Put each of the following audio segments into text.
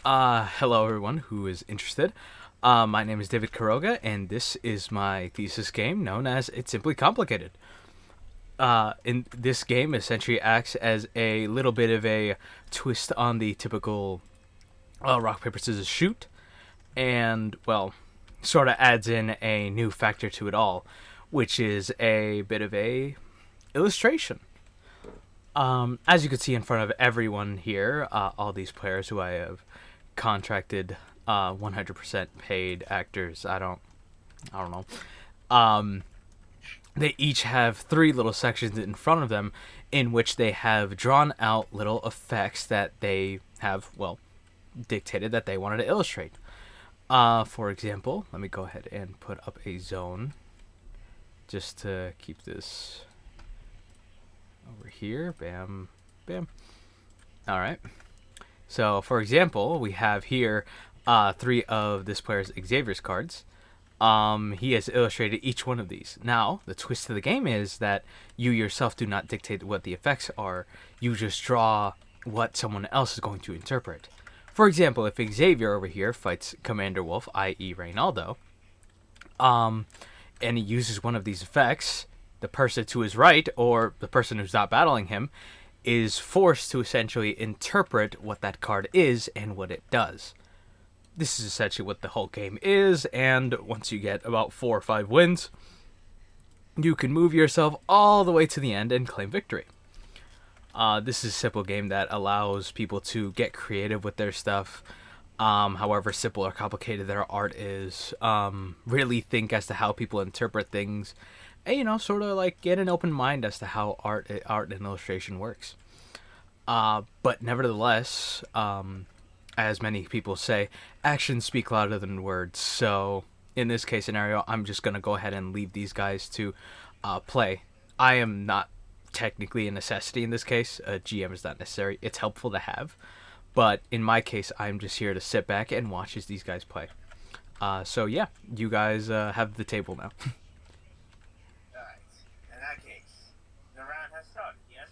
Hello everyone who is interested. My name is David Karoga, and this is my thesis game known as It's Simply Complicated. In this game essentially acts as a little bit of a twist on the typical rock paper scissors shoot, and well, sort of adds in a new factor to it all, which is a bit of a illustration. As you can see in front of everyone here, all these players who I have contracted, 100% paid actors. I don't know. They each have three little sections in front of them, in which they have drawn out little effects that they have, well, dictated that they wanted to illustrate. For example, let me go ahead and put up a zone, just to keep this over here. Bam, bam. All right. So, for example, we have here three of this player's Xavier's cards. He has illustrated each one of these. Now, the twist to the game is that you yourself do not dictate what the effects are. You just draw what someone else is going to interpret. For example, if Xavier over here fights Commander Wolf, i.e. Reynaldo, and he uses one of these effects, the person to his right, or the person who's not battling him, is forced to essentially interpret what that card is and what it does. This is essentially what the whole game is, and once you get about 4 or 5 wins, you can move yourself all the way to the end and claim victory. This is a simple game that allows people to get creative with their stuff, however simple or complicated their art is. Really think as to how people interpret things, and sort of like get an open mind as to how art and illustration works. But nevertheless, as many people say, actions speak louder than words. So in this case scenario, I'm just gonna go ahead and leave these guys to play. I am not technically a necessity in this case. A GM is not necessary. It's helpful to have, but in my case, I'm just here to sit back and watch as these guys play. So yeah, you guys have the table now. Alright. In that case, the round has started, yes?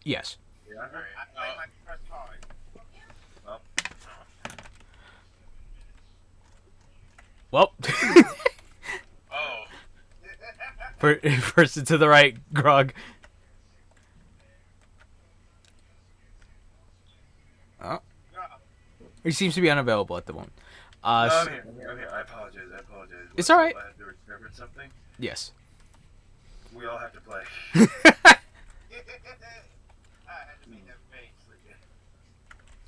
Yes. Yeah. Alright. I play my first card. Well, Oh. person to the right, Grog. Oh. He seems to be unavailable at the moment. I'm here. I apologize. It's alright. I have to interpret something. Yes. We all have to play. I had to make that face.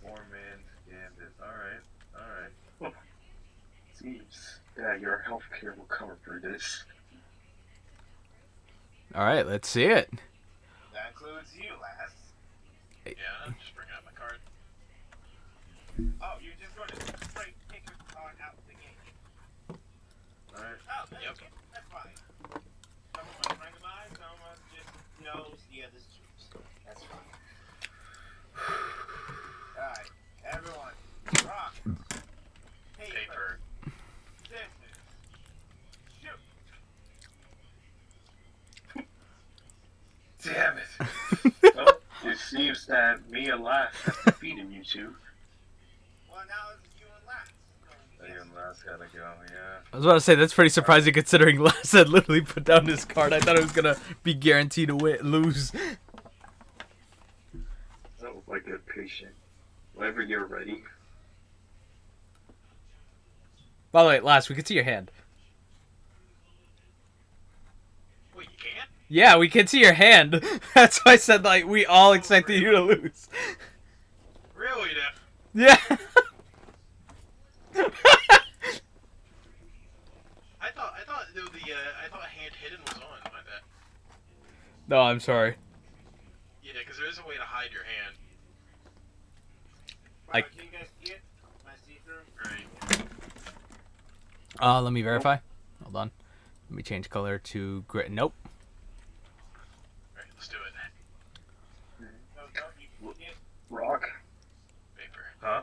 Four-man gambit. Alright. Seems that your healthcare will cover for this. All right, let's see it. That includes you, lass. Yeah, just bring out my card. Oh, you're just going to straight pick your card out of the game. Alright. Oh, okay. That's fine. Someone's randomized, someone just knows the other's choose. That's fine. Alright, everyone. Rock. Paper. Scissors. Shoot. Damn it. Well, it seems that me and Lash have defeated you two. Well, now it's you and Lax. And last gotta go, yeah. I was about to say that's pretty surprising considering Lass had literally put down his card. I thought it was gonna be guaranteed to lose. Oh, my good patient. Whenever you're ready. By the way, Lass, we can see your hand. Wait, you can't? Yeah, we can see your hand. That's why I said like we all expected you to lose. Really, now? Yeah. I thought hand hidden was on. My bad. No, I'm sorry. Yeah, because there is a way to hide your hand. I- Can you guys see it? Can I see through? Great. Let me verify. Hold on. Let me change color to gray. Nope. Alright, let's do it. No, you can't. Rock, Paper. Huh?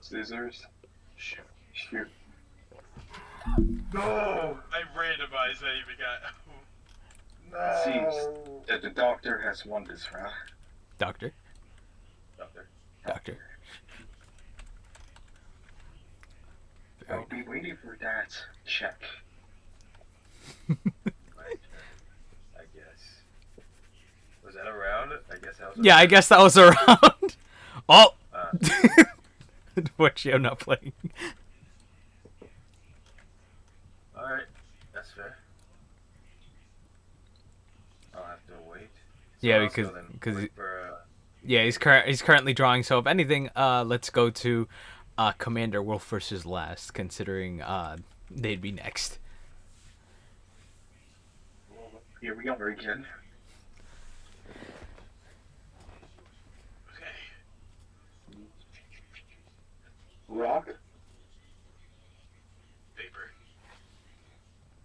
scissors, Shoot. shoot. No! I randomized that even got. No! Seems that the doctor has won this round. Doctor. Doctor. Doctor. ready for that. Check. My turn, I guess. Was that a round? I guess that was. Yeah, I guess that was a round. Oh, Uh, which I'm not playing. all right, that's fair. I'll have to wait. So Yeah, I'll because- go then because wait for, Yeah, he's currently drawing. So if anything, let's go to Commander Wolf versus Last, considering they'd be next. Well, here we are again. Okay. Rock, Paper.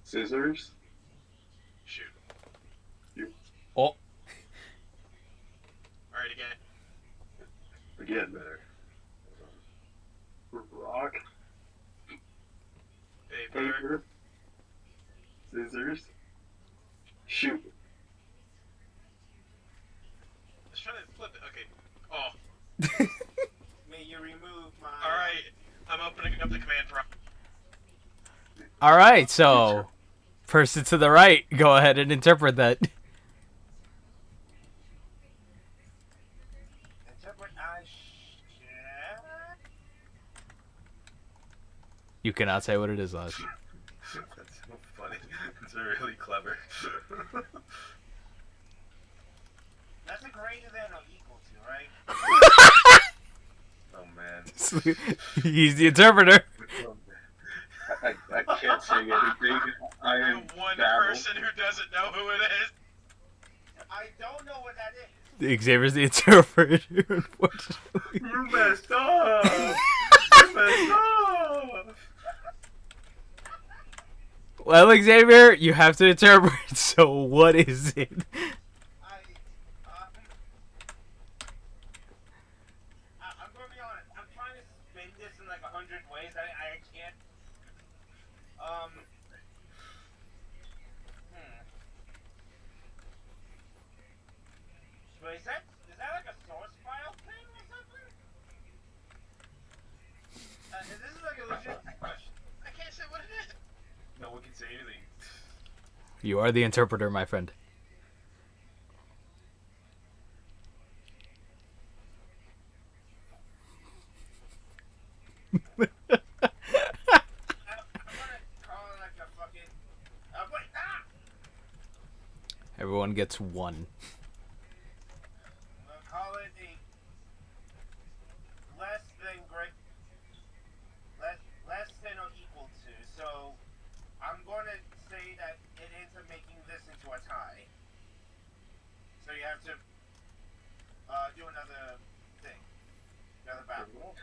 scissors, Shoot. Oh, Alright, again. again. better. Rock, Paper. paper, scissors, shoot. Let's try to flip it. Okay. Oh. May you remove my. Alright. I'm opening up the command prompt. all right. So, person to the right, go ahead and interpret that. Interpret You cannot say what it is, Last. That's so funny. It's really clever. That's a greater than or equal to, right? Oh man. He's the interpreter. I can't say anything. I am One babble. person who doesn't know who it is. I don't know what that is. Xavier's the interpreter, unfortunately. You messed up. You messed up. Well, Xavier, you have to interpret. So, what is it? I'm gonna be honest. I'm trying to spin this in like 100 ways. I can't. Wait, is that like a source file thing or something? This is like a legit question. I can't say what it is. No one can say anything. You are the interpreter, my friend. I'm gonna call it like a fucking. Wait, ah! Everyone gets one. I'm gonna call it a less than great, less than or equal to. So I'm gonna say that it ends up making this into a tie. So you have to do another thing, another battle.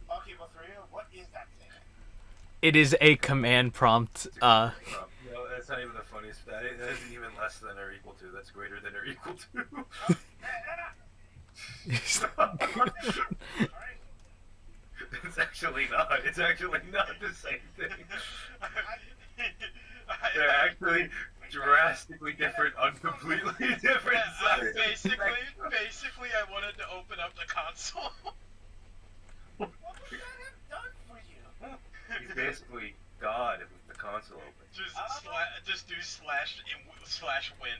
Okay, well, for real, what is that thing? It is a command prompt. No, that's not even the funniest. That isn't even less than or equal to. That's greater than or equal to. Alright. It's actually not. It's actually not the same thing. They're actually drastically different on completely different sides. Basically, I wanted to open up the console. What would that have done for you? He's basically God with the console open. Just do slash win.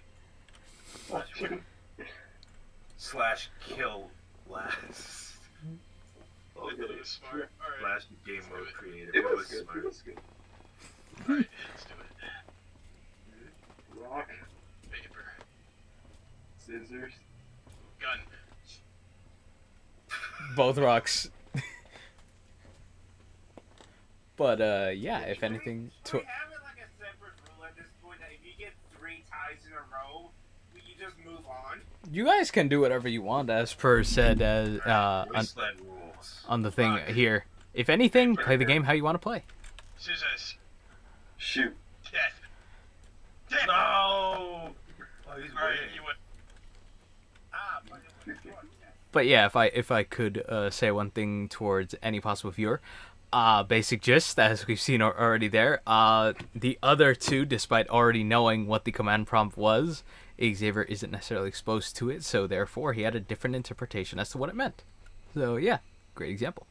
Slash kill last. It was smart. Alright. Last game mode created. It was good. smart. It was good. Alright, let's do it. Rock, Paper. scissors, Gun. Both rocks. But yeah, if anything, Should we have it like a separate rule at this point that if you get 3 ties in a row, you just move on? you guys can do whatever you want, as per said Wasteland rules. on the thing here. If anything, play the game how you want to play. Scissors. shoot. Death. Death. No! Oh, he's Alright, winning. you win. Ah, but it was short. But yeah, if I could say one thing towards any possible viewer, basic gist, as we've seen already there. The other two, despite already knowing what the command prompt was, Xavier isn't necessarily exposed to it, so therefore he had a different interpretation as to what it meant. So yeah, great example.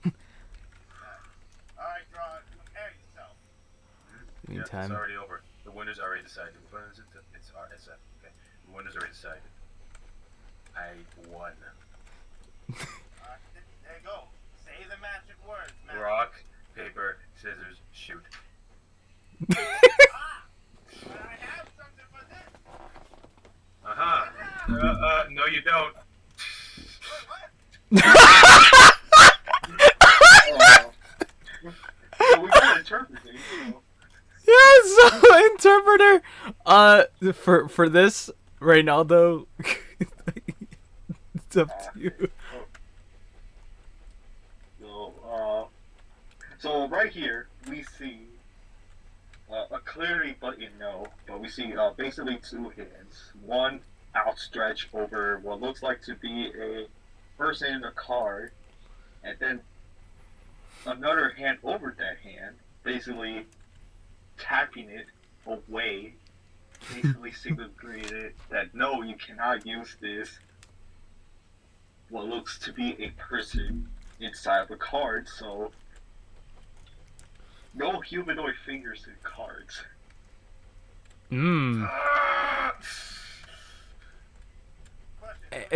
Yeah, it's Meantime, already over. The winner's already decided. When is it? It's RSF. Okay. The winner's already decided. I won. There you go. Say the magic words, man. Rock, paper, scissors, shoot. But I have something for this. No, you don't. So we got interpreting. So. yeah. So interpreter. For this, Reynaldo, it's up to you. So right here we see a clearly button no, but we see basically two hands. One outstretched over what looks like to be a person in a car, and then another hand over that hand, basically tapping it away, basically signaling that no, you cannot use this. What looks to be a person inside of a card, so no humanoid fingers in cards.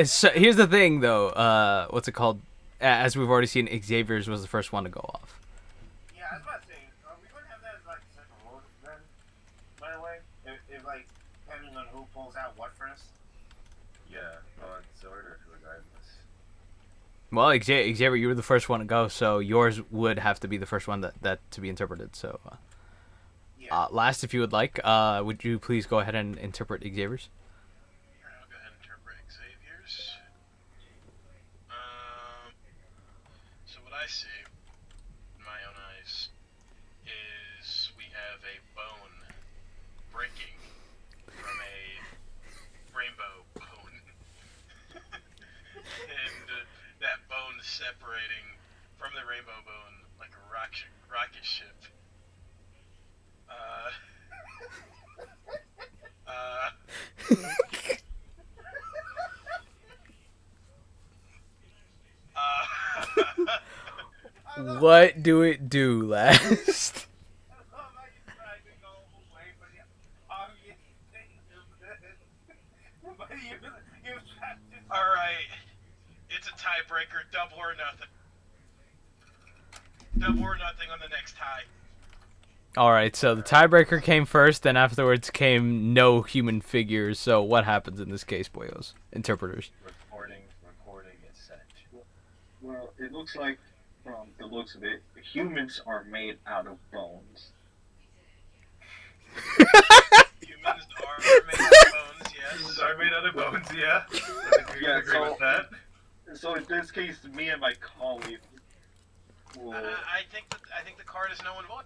So here's the thing, though. What's it called? As we've already seen, Xavier's was the first one to go off. Yeah, I was about to say, are we going to have that as like second roll then? By the way, if like depending on who pulls out what first. Yeah, well, it's ordered regardless. Well, Xavier, you were the first one to go, so yours would have to be the first one that to be interpreted. So, Yeah. last, if you would like, would you please go ahead and interpret Xavier's? I'll go ahead and interpret Xavier's. So what I see in my own eyes is we have a bone breaking from a rainbow bone, and that bone separating from the rainbow bone like a rocket ship. What do it do, last? I love how you tried to go away from the obvious thing but you tried to... Alright, it's a tiebreaker, double or nothing. Double or nothing on the next tie. All right, so the tiebreaker came first, then afterwards came no human figures. So what happens in this case, boyos? Interpreters. Recording is set. Well, it looks like, from the looks of it, humans are made out of bones. Humans are made of bones, yes. Are made out of bones, yeah. Yeah, agree so- with that. So in this case, me and my colleague will... I think the card is no one vote.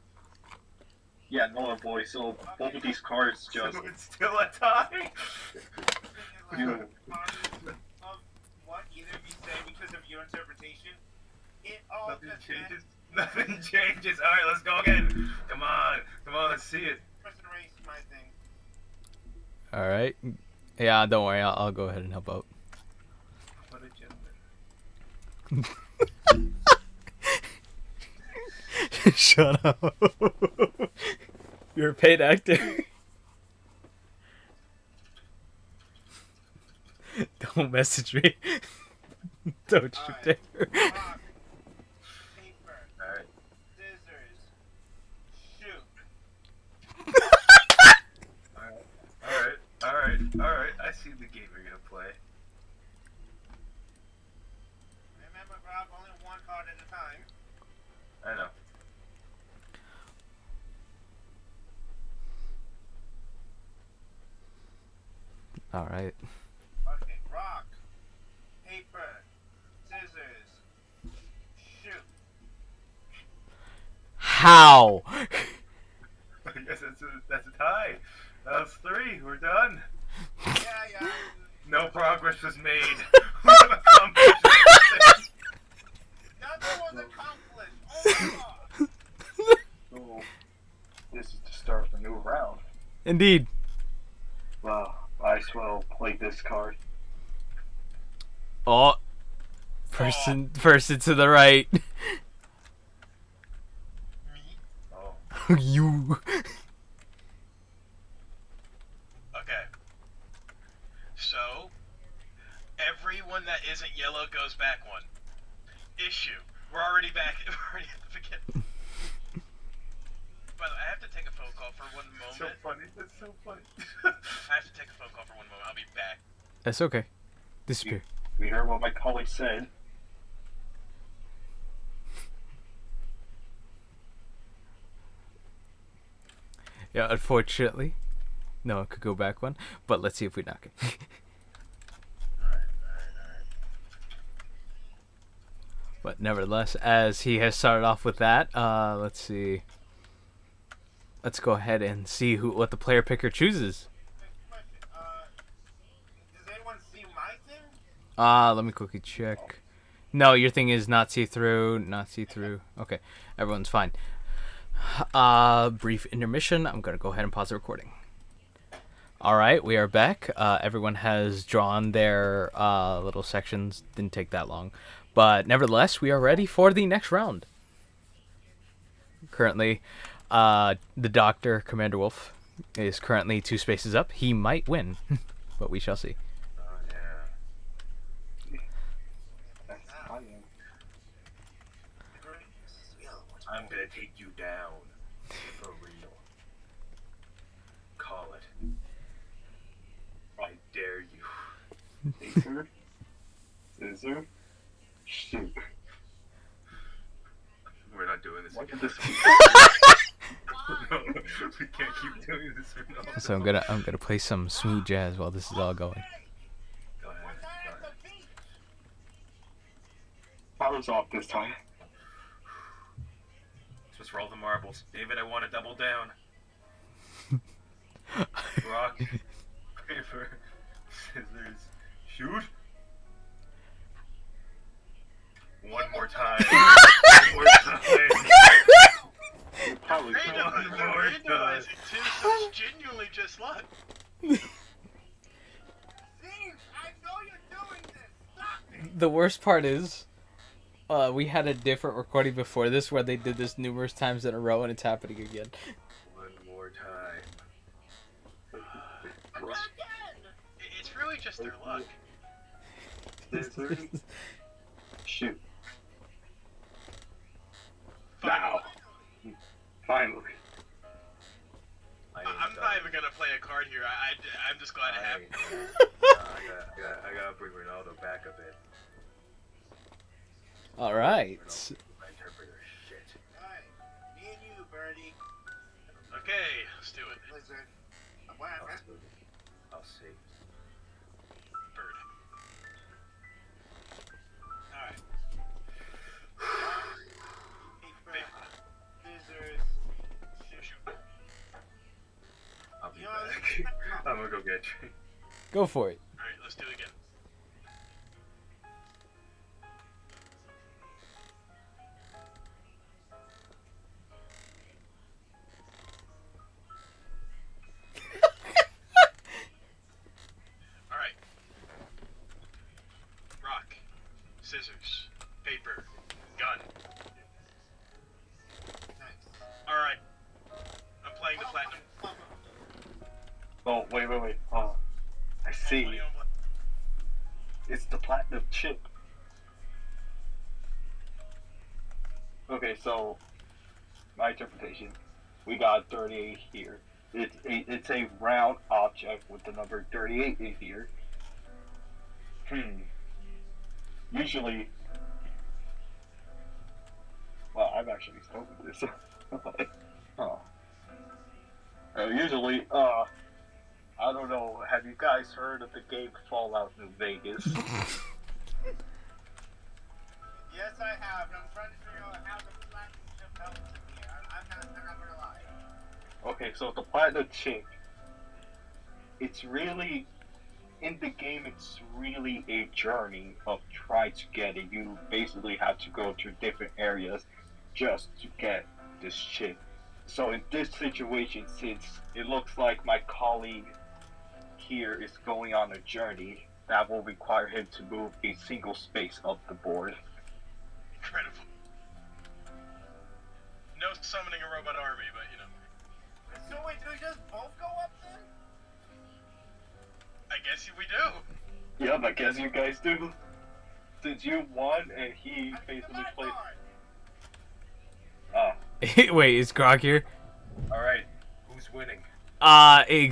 Yeah, no boy, so both of these cards just... So it's still a tie. You- of what either of you say because of your interpretation, it all Nothing just changes. Nothing changes. All right, let's go again. Come on, let's see it. person race my thing. All right. Yeah, don't worry. I'll go ahead and help out. What a gentleman. Shut up. You're a paid actor. Don't message me. Don't you dare. Rock, paper, All right. scissors, shoot. All right. I see the game you're gonna play. Remember, Rob, only one card at a time. I know. All right. Okay, rock, paper, scissors, shoot. How? I guess that's a tie. That was 3. We're done. Yeah. No progress was made. What an accomplishment. Nothing was accomplished. Oh my god. So, this is the start of a new round. Indeed. Well, I as well play this card. Oh. Person to the right. Me? Oh, You. that isn't yellow goes back one. Issue. We're already back. We're already at the beginning. By the way, I have to take a phone call for one moment. So funny. That's so funny. I have to take a phone call for one moment. I'll be back. That's okay. Disappear. We heard what my colleague said. Yeah, unfortunately, no one could go back one. But let's see if we knock it. But nevertheless, as he has started off with that, let's see. Let's go ahead and see what the player picker chooses. Question. Does anyone see my thing? Let me quickly check. No, your thing is not see-through, not see-through. Okay, everyone's fine. Brief intermission. I'm gonna go ahead and pause the recording. All right, we are back. Everyone has drawn their little sections. Didn't take that long, but nevertheless, we are ready for the next round. Currently, the Doctor, Commander Wolf, is currently 2 spaces up. He might win, but we shall see. Oh yeah. That's I am. I'm gonna take you down. For real. Call it. I dare you. Scissor. Scissor. Shoot. We're not doing this Look again. at this. No, we can't keep doing this. No. So I'm gonna play some smooth jazz while this is all going. Go ahead. Was that Go at ahead. the beach? Power's off this time. Just roll the marbles. David, I want to double down. Rock, paper, scissors, shoot. One more time. One more time. Power's Randomizing, One more randomizing too, so it's genuinely just luck. Steve, I know you're doing this. Stop it. The worst part is, we had a different recording before this where they did this numerous times in a row, and it's happening again. One more time. Again. It's really just their luck. Scissors. Shoot. Finally. Finally. I'm not even gonna play a card here. I'm just glad it happened. I gotta bring Ronaldo back a bit. All right. My interpreter, shit. Alright, me and you, Birdie. Okay, let's do it. Blizzard. What happened? I'll see. Bird. Alright. Paper, Paper. scissors, shoot. I'll be You know, back. I'm gonna go get you. Go for it. Alright, let's do it again. Alright. Rock, scissors, paper, gun. Nice. Alright. I'm playing the platinum. Oh, wait. I see. Money on black. It's the platinum chip. Okay, so my interpretation, we got 38 here. It's a round object with the number 38 in here. Usually, well, I've actually spoken this. Usually, I don't know. Have you guys heard of the game Fallout New Vegas? Yes, I have, and I'm trying to figure out how the platinum chip helps in here. I'm not gonna lie. Okay, so the platinum chip, it's really, in the game, it's really a journey of trying to get it. You basically have to go to different areas just to get this chip. So in this situation, since it looks like my colleague here is going on a journey, that will require him to move a single space up the board. Incredible. No summoning a robot army, but you know. So wait, do we just both go up then? I guess we do. Yep, I guess you guys do. since you won and he I picked the basically red played. card. Oh, Wait, is Grog here? All right, who's winning?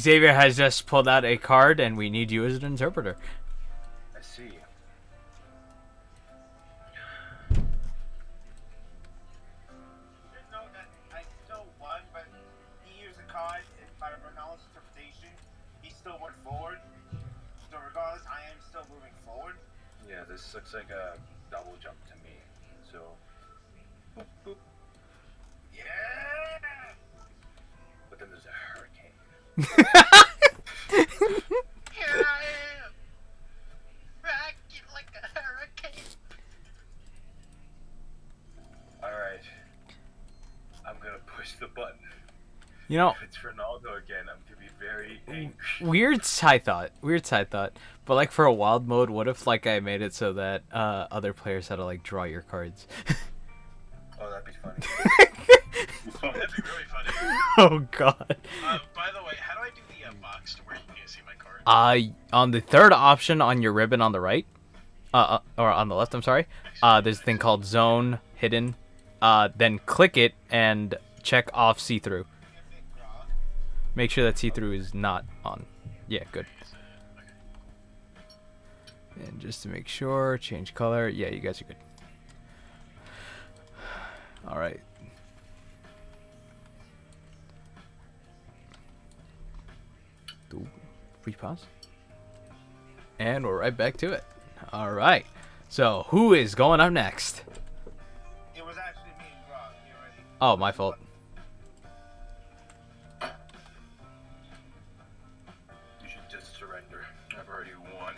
Xavier has just pulled out a card, and we need you as an interpreter. I see. Should note that I still won, but he used a card, and by Ronaldo's interpretation, he still went forward. So regardless, I am still moving forward. Yeah, this looks like a double jump to me. So, boop, boop. Yeah! But then there's a hurricane. Here I am, rocking like a hurricane. All right, I'm gonna push the button. You know, If it's Ronaldo again, I'm gonna be very angry. weird side thought. But like for a wild mode, what if like I made it so that other players had to like draw your cards? Oh, that'd be funny. That'd be really funny. Oh God. By the way, how do I do the box to where you can see my card? On the third option on your ribbon on the right, or on the left, I'm sorry. There's a thing called Zone Hidden. Then click it and check off see-through. Make sure that see-through is not on. Yeah, good. And just to make sure, change color. Yeah, you guys are good. All right. Do free pause. And we're right back to it. All right. So who is going up next? It was actually me and Rob. You already. Oh, my fault. You should just surrender. I've already won.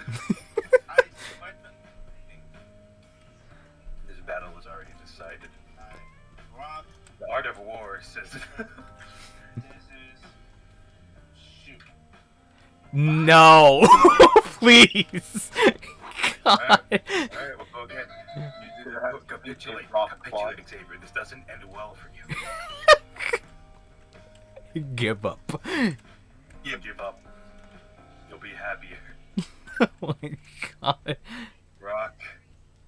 I went This battle was already decided. Rob, The art of war says. this is. Shoot. No, please. God. Alright, we'll go again. You did capitulate, capitulate, Xavier. This doesn't end well for you. Give up. You give up. You'll be happier. Oh my God. Rock,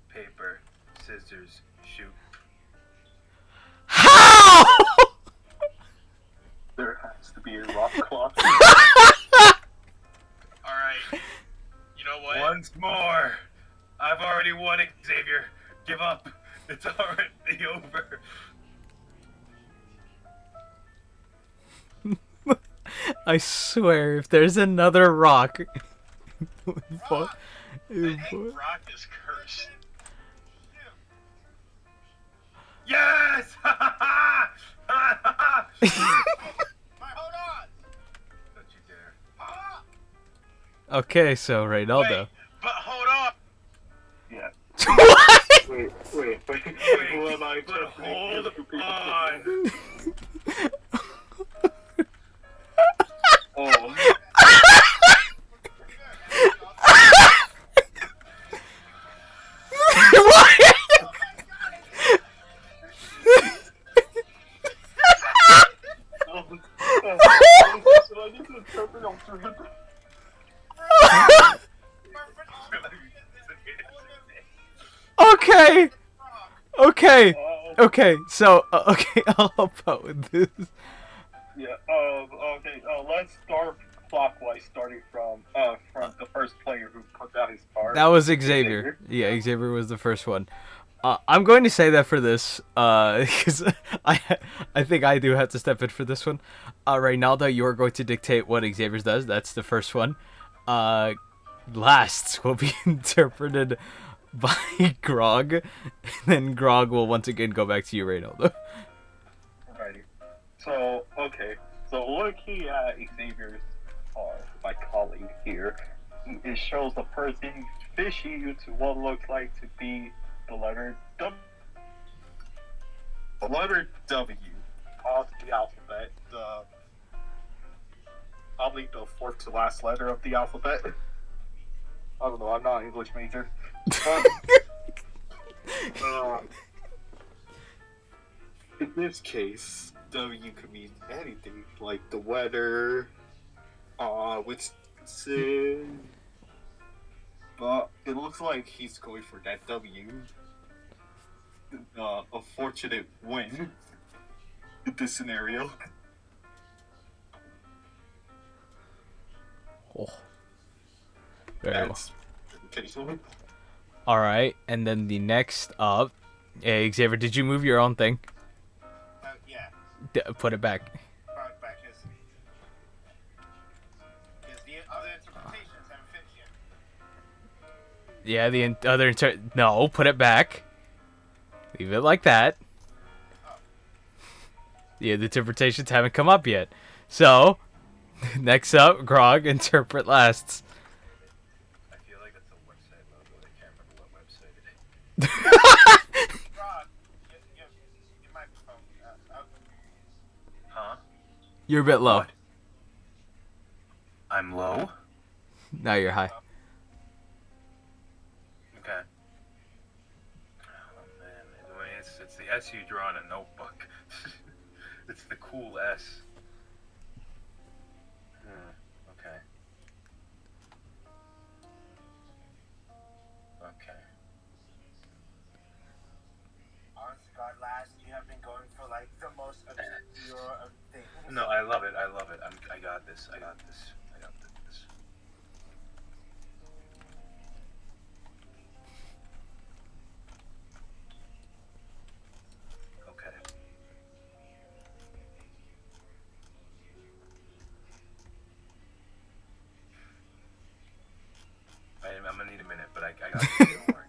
paper, scissors, shoot. How? there has to be a rock clock. Alright. You know what? Once more. I've already won it, Xavier. Give up. It's already over. I swear, if there's another rock. I think Rock is cursed. Yes! Alright, hold on. Don't you dare. Ah! Okay, so Reynaldo. Wait, but hold on. Yeah. What? Wait. Who am I But interpreting? hold on. Oh. Should I just interpret alternative? Okay. Okay. Oh. Okay. So okay, I'll help out with this. Yeah. Okay. Let's start clockwise, starting from the first player who put out his card. That was Xavier. Yeah, Xavier was the first one. I'm going to say that for this, because I think I do have to step in for this one. Reynaldo, you are going to dictate what Xavier does. That's the first one. Last will be interpreted by Grog, and then Grog will once again go back to you, Reynaldo. Alrighty. So, okay. So looking at Xavier's card, my colleague here, it shows a person fishing to what looks like to be the letter W. The letter W of the alphabet. Probably the fourth to last letter of the alphabet. I don't know. I'm not an English major. In this case, W could mean anything, like the weather, Wisconsin, but it looks like he's going for that W. A fortunate win in this scenario. Oh. Very well. That's occasionally. All right, and then the next up, Xavier, did you move your own thing? Yeah. Put it back. Brought back his. Because the other interpretations haven't finished yet. Yeah, the other no, put it back. Leave it like that. Yeah, the interpretations haven't come up yet. So, next up, Grog, interpret lasts. I feel like that's a website logo. I can't remember what website it is. Rob, your microphone. Huh? You're a bit low. What? I'm low? Now you're high. Okay. Oh man, it's the S you draw in a notebook. It's the cool S. Okay. Okay. Honest to God, last you have been going for like the most obscure of things. No, I love it. I love it. I got this. I got this. I got this. Okay. I'm gonna need a minute, but I got this. Don't worry.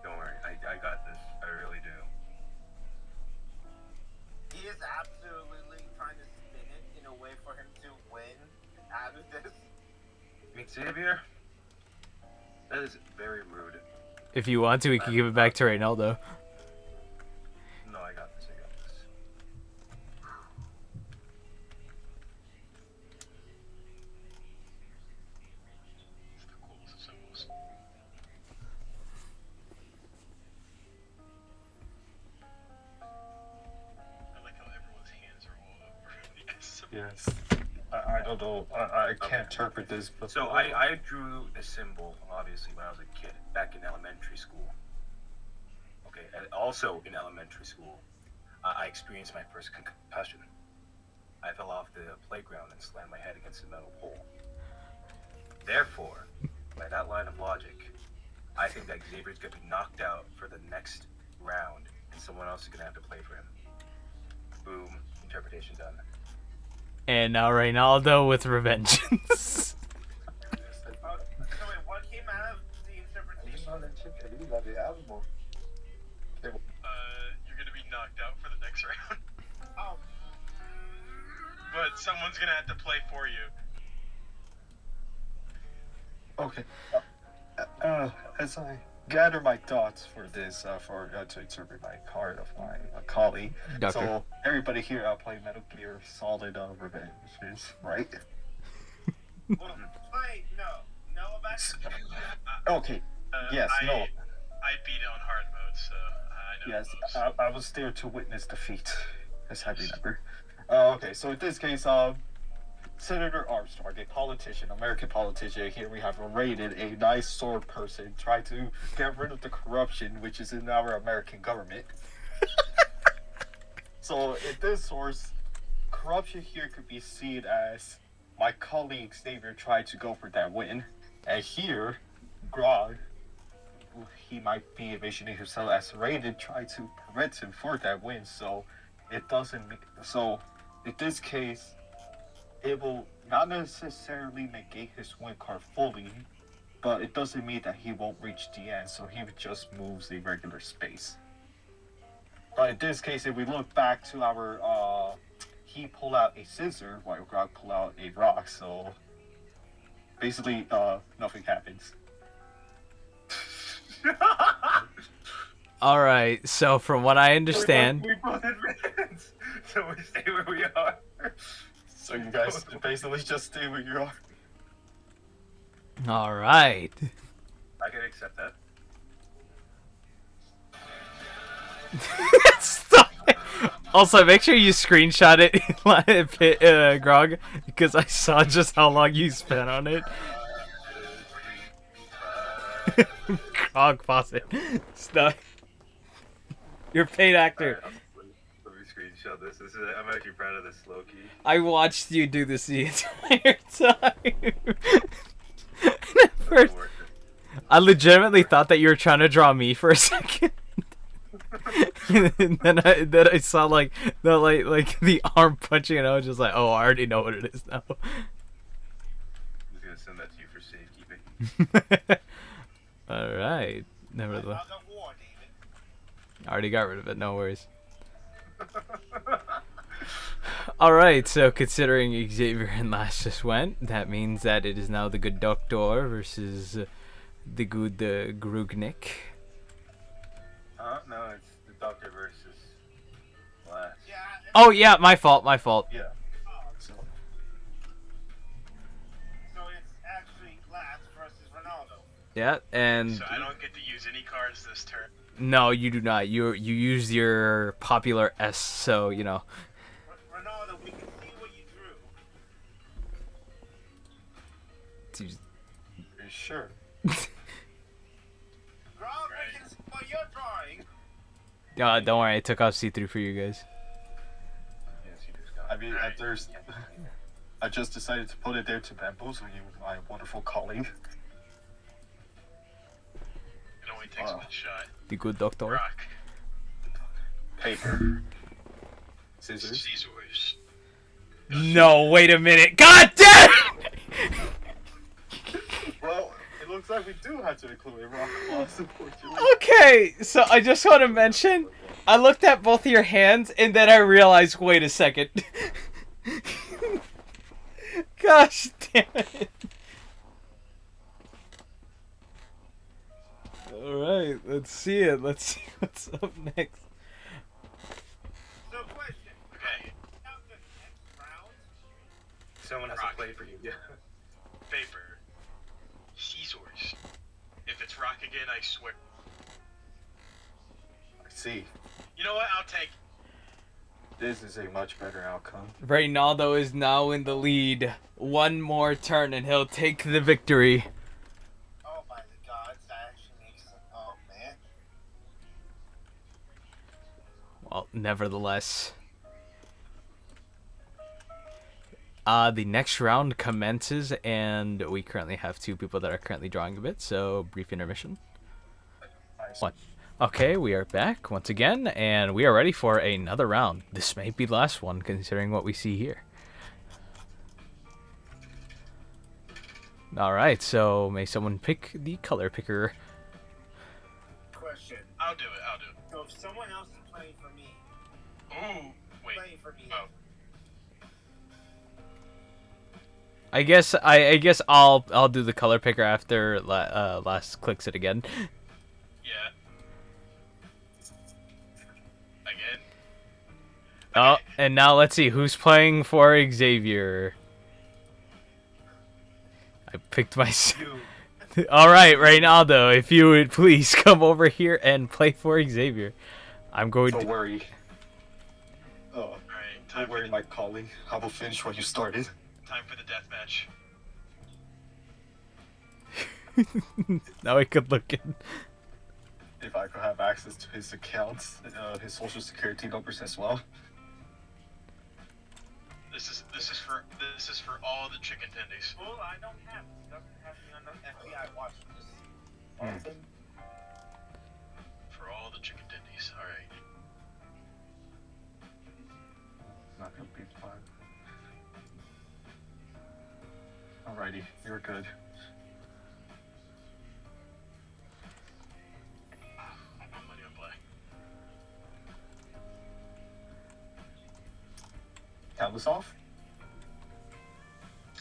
Don't worry. I got this. I really do. He is absolutely trying to spin it in a way for him to win out of this. Xavier? That is very rude. If you want to, we can give it back to Reynaldo. No, I got this. I got this. It's the coolest of symbols. I like how everyone's hands are all over the S symbol. Yes. I don't know. I can't interpret this, but So I drew a symbol, obviously, when I was a kid, back in elementary school. Okay, and also in elementary school, I experienced my first concussion. I fell off the playground and slammed my head against a metal pole. Therefore, by that line of logic, I think that Xavier's gonna be knocked out for the next round, and someone else is gonna have to play for him. Boom, interpretation done. And now Reynaldo with Revengeance. So wait, what came out of the interpretation? You're gonna be knocked out for the next round. Oh. But someone's gonna have to play for you. Okay. As I gather my thoughts for this, to interpret my card of my colleague. Doctor. So everybody here, I'll play Metal Gear Solid Revenge, right? Well, play no about. Okay. Yes. No. I beat it on hard mode, so I know. Yes. the moves. I was there to witness defeat, as I remember. Okay. So in this case, Senator Armstrong, a politician, American politician. Here we have raided a nice sword person, try to get rid of the corruption which is in our American government. So in this source, corruption here could be seen as my colleague Xavier tried to go for that win, and here, Grog, who he might be envisioning himself as raided, tried to prevent him for that win. So it doesn't. So in this case, it will not necessarily negate his win card fully, but it doesn't mean that he won't reach the end, so he just moves a regular space. But in this case, if we look back to our, he pulled out a scissor while Grog pulled out a rock, so basically, nothing happens. Alright, so from what I understand... We both advance, so we stay where we are. So you guys basically just stay where you are. Alright. I can accept that. Stop it. Also, make sure you screenshot it, Grog, because I saw just how long you spent on it. Hog faucet. Stuck. You're a paid actor. Alright, let me screenshot this. I'm actually proud of this, Loki. I watched you do this the entire time. At first, I legitimately thought that you were trying to draw me for a second. And then I saw like the arm punching, and I was just like, oh, I already know what it is now. I'm just gonna send that to you for safekeeping. All right. Nevertheless, Another war, David. I already got rid of it. No worries. All right. So considering Xavier and Lash just went, that means that it is now the good Doctor versus the good Grugnik. No, it's the Doctor versus Lash. Yeah. Oh yeah, my fault. Yeah. So it's actually Lash versus Ronaldo. Yeah, and So I don't get to use any cards this turn. no, you do not. You use your popular S, so you know. Ronaldo, we can see what you drew. Are you sure? Rob, we can see what you're drawing. Don't worry, I took off C3 for you guys. Yes, you just got I mean, I just decided to put it there to bamboozle you, my wonderful colleague. It only takes one shot. The good Doctor. Rock. Paper. Scissors. Scissors. No, wait a minute. God damn it! Well, it looks like we do have to include a rock clause, unfortunately. Okay, so I just want to mention, I looked at both of your hands and then I realized, wait a second. Gosh damn it. Alright, let's see it. Let's see what's up next. So, question. Okay. Out the next round, Someone has Rock. to play for you. Yeah. Paper. Scissors. If it's rock again, I swear. I see. You know what? I'll take. This is a much better outcome. Reynaldo is now in the lead. One more turn and he'll take the victory. oh my gods, that actually makes it. Oh man. Well, nevertheless. The next round commences, and we currently have two people that are currently drawing a bit, so brief intermission. Nice. What? Okay, we are back once again, and we are ready for another round. This may be the last one, considering what we see here. Alright, so may someone pick the color picker. Question. I'll do it. I'll do it. So if someone else is playing for me, Ooh. Wait. playing for me. Oh. I guess I'll do the color picker after last clicks it again. Yeah. Again. Oh, and now let's see who's playing for Xavier. I picked myself. All right, Reynaldo, if you would please come over here and play for Xavier. I'm going Don't to. worry. All right. Time Don't for worry, the, my colleague. I will finish what you started. time for the death match. Now I could look in. If I could have access to his accounts, his social security numbers as well. This is for all the chicken tendies. Well, I don't have it. It doesn't have me on the FBI watch list. For all the chicken tendies. All right. Not gonna be fun. Alrighty, you're good. I put money on play. Count this off.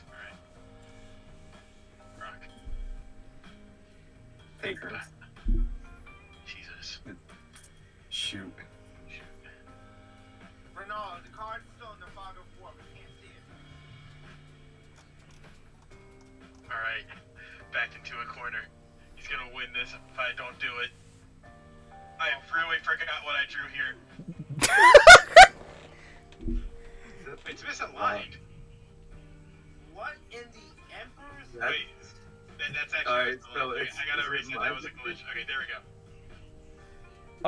All right. Rock. Paper. Jesus. Shoot. Shoot. Renard, the card's still in the fog of war. We can't see it. All right. Backed into a corner. He's gonna win this if I don't do it. I really forgot what I drew here. It's misaligned. What in the Emperor's Wait. That's actually. Alright, a glitch. so Okay, it's- I gotta this erase is it. mine. That was a glitch. Okay, there we go.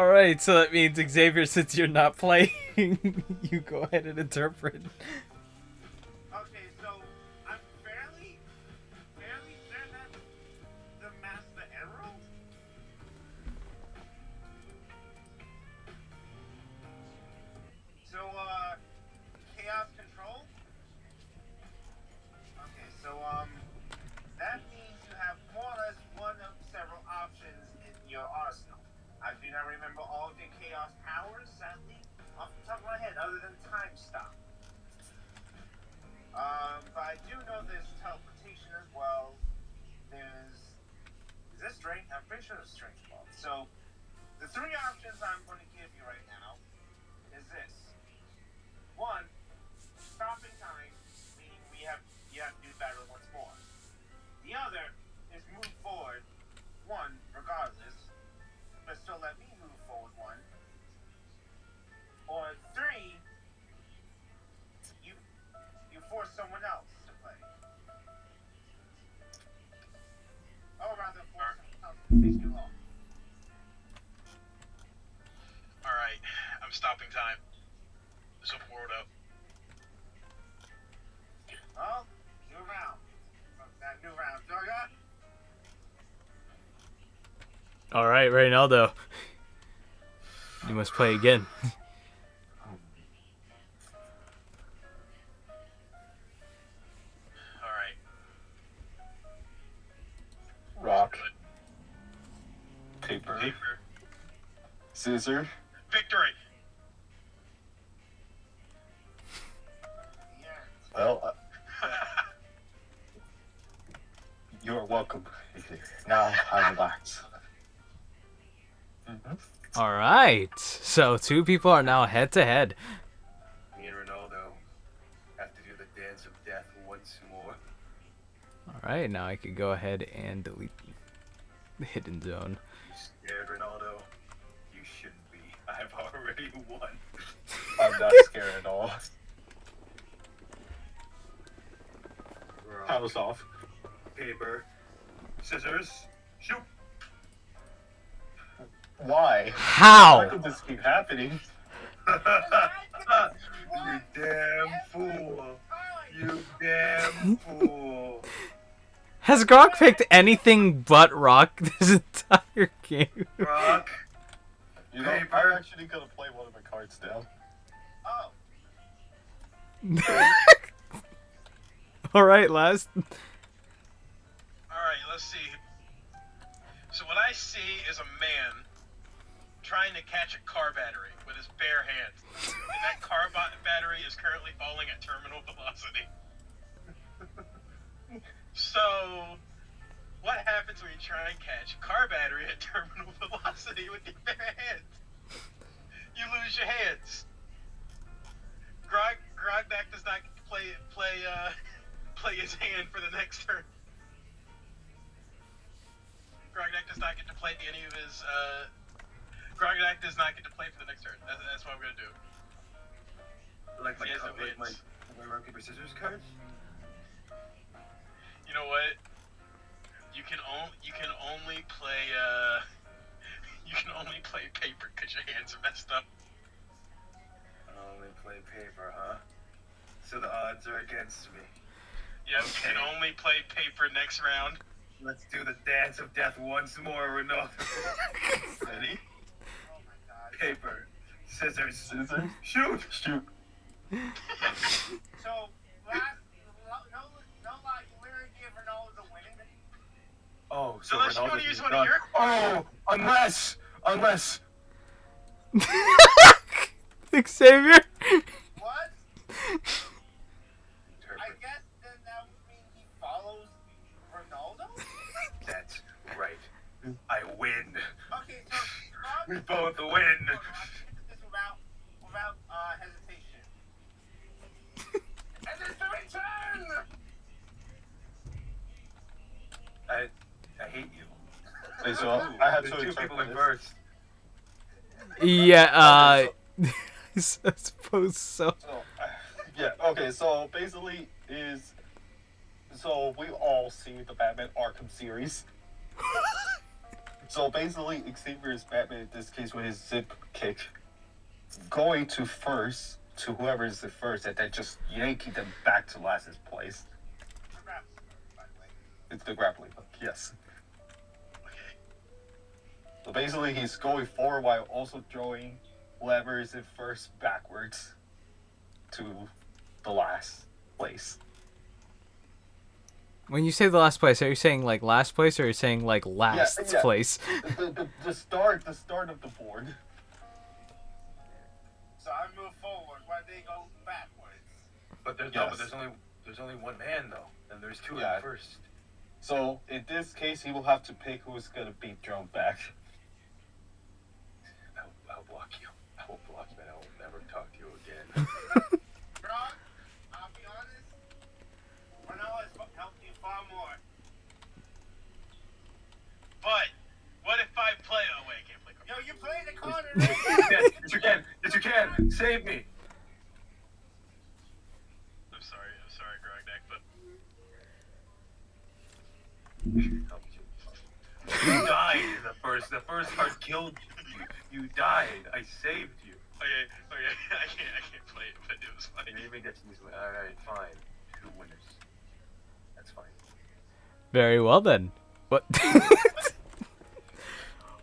All right, so that means Xavier, since you're not playing, you go ahead and interpret. Okay, so I'm fairly certain that the Master Emerald. So, Chaos Control? Okay, so, that means you have more or less one of several options in your arsenal. I do not remember all of the Chaos powers, sadly, off the top of my head, other than Time Stop. But I do know there's teleportation as well. Is this strength? I'm pretty sure it's strength involved. So, the three options I'm going to give you right now is this. One, stopping time, meaning you have to do battle once more. The other is move forward, one, regardless, but still let me move forward one. Or three, you force someone else to play. Or rather, force someone else to face you off. Alright, I'm stopping time. This will world up. Well, new round. That new round, Doga. All right, Reynaldo, you must play again. Alright. Rock, paper, Paper. scissor. Victory! Yeah. Well, you're welcome. Now I relax. All right, so two people are now head to head. Me and Ronaldo have to do the dance of death once more. All right, now I could go ahead and delete the hidden zone. You scared, Ronaldo? You shouldn't be. I've already won. I'm not scared at all. House off. Paper, scissors, shoot. Why? Why How? could this keep happening? You damn fool. You damn fool. Has Grok picked anything but Rock this entire game? Rock. You know, Paper. I'm actually gonna play one of my cards down. Oh, All right, last. Alright, let's see. So what I see is a man trying to catch a car battery with his bare hands. And that car battery is currently falling at terminal velocity. So, what happens when you try and catch a car battery at terminal velocity with your bare hands? You lose your hands. Grognak does not play his hand for the next turn. Grognak does not get to play any of his. Grognak does not get to play for the next turn. That's what I'm gonna do. Like He has no my hands. rock, paper, scissors cards? You know what? You can only play you can only play paper because your hands are messed up. I only play paper, huh? So the odds are against me. Yeah, you can only play paper next round. Let's do the dance of death once more, Ronaldo. Ready? oh my god. Paper, scissors, Scissors? shoot! Shoot. So, last, no lie, you literally gave Ronaldo the win. Oh, so Unless you Ronaldo's want to use one done. of your Oh, unless. Xavier. What? I guess then that would mean he follows Ronaldo? That's right. I win. Okay, so We both win. this without hesitation. And it's the return! I hate you. Wait, so I had The to two people interpret in this. first. Yeah. I suppose so. So, yeah, okay, so basically is So we all see the Batman Arkham series. So basically, Xavier is Batman in this case with his zip kick, going to first to whoever is the first, and then just yanking them back to last place. By the way. It's the grappling hook, yes. Okay. So basically, he's going forward while also throwing whoever is in first backwards to the last place. When you say the last place, are you saying like last place, or are you saying like last yeah. place? The start of the board. So I move forward while they go backwards. But there's Yes. there's only one man though, and there's two Yeah. in first. So in this case, he will have to pick who's gonna be thrown back. I'll block you. I will block you, and I will never talk to you again. Bro, I'll be honest. Ronaldo has helped you far more. But what if I play? Oh wait, I can't play cards. Yo, you play the card Yes, you can. Yes, you can. Save me. I'm sorry, Grognak, but Help you. You died in the first. The first card killed you. You died. I saved you. okay, I can't play it, but it was funny. You even get to use. All right, fine. 2 winners. That's fine. Very well then. What?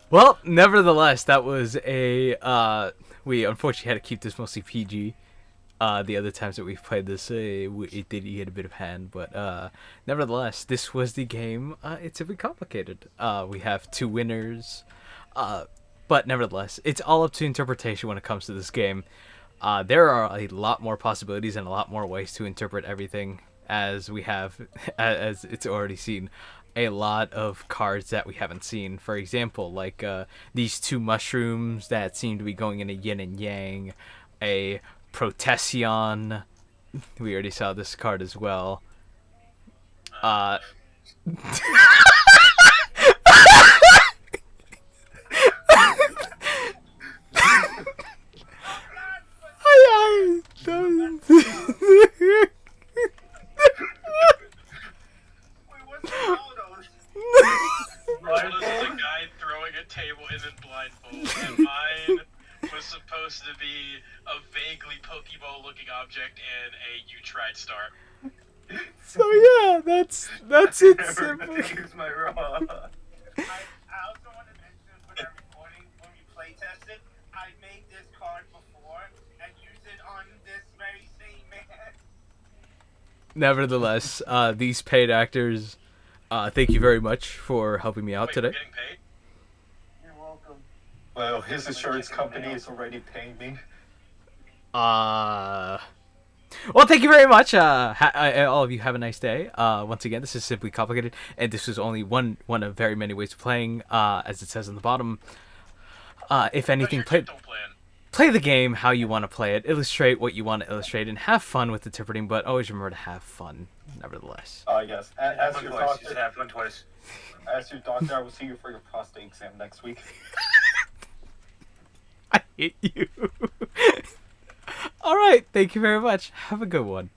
Well, nevertheless, that was a we unfortunately had to keep this mostly PG. The other times that we've played this, it did get a bit of hand, but nevertheless, this was the game. It's a bit complicated. We have 2 winners, but nevertheless, it's all up to interpretation when it comes to this game. There are a lot more possibilities and a lot more ways to interpret everything, as we have, as it's already seen, a lot of cards that we haven't seen. For example, like these 2 mushrooms that seem to be going in a yin and yang, a Protection. We already saw this card as well. Wait, what's Ronaldo's? Ronaldo's is a guy throwing a table and then blindfold, and mine was supposed to be a vaguely Pokeball-looking object and a "you tried" star. So yeah, that's it. Never Simple. use my raw. I also want to mention for that recording, when we play tested, I made this card before and used it on this very same man. Nevertheless, these paid actors, thank you very much for helping me out Wait, today. we're getting paid? You're welcome. Well, his insurance company is already paying me. Well, thank you very much. All of you have a nice day. Once again, this is Simply Complicated, and this was only one of very many ways of playing. As it says on the bottom, if anything, What's your dental plan? play the game how you want to play it, illustrate what you want to illustrate, and have fun with interpreting. But always remember to have fun, nevertheless. Yes. Have As fun your twice. Just doctor, have fun twice. I will see you for your prostate exam next week. I hate you. All right, thank you very much. Have a good one.